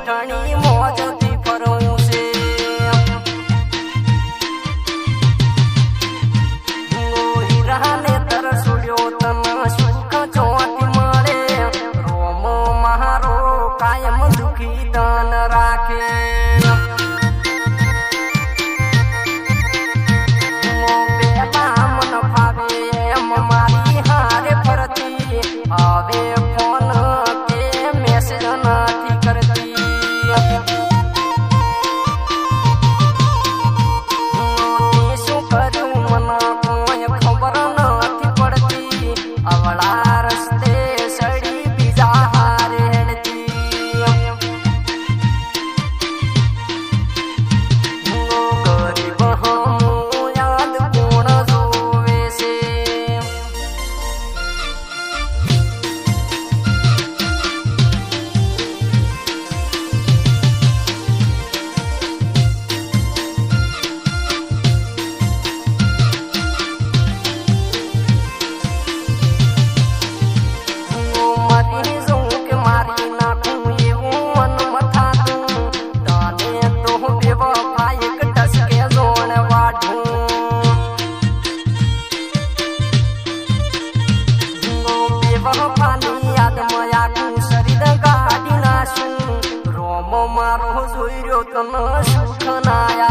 ठणी मौज थी फरूं से हीराने तर सुड्यो तन सुख चोटी मळे रोम महारो कायम दुखी दान राखे आवे फोन के मैसेज नाथी करती शू करूं मना कोई खबर नाथी पड़ती अवड़ा रस्ते सड़ी बीजा हारे हेड़ती गरीब हम याद कोण जोवे से मारो जोई रो तन सुख नाया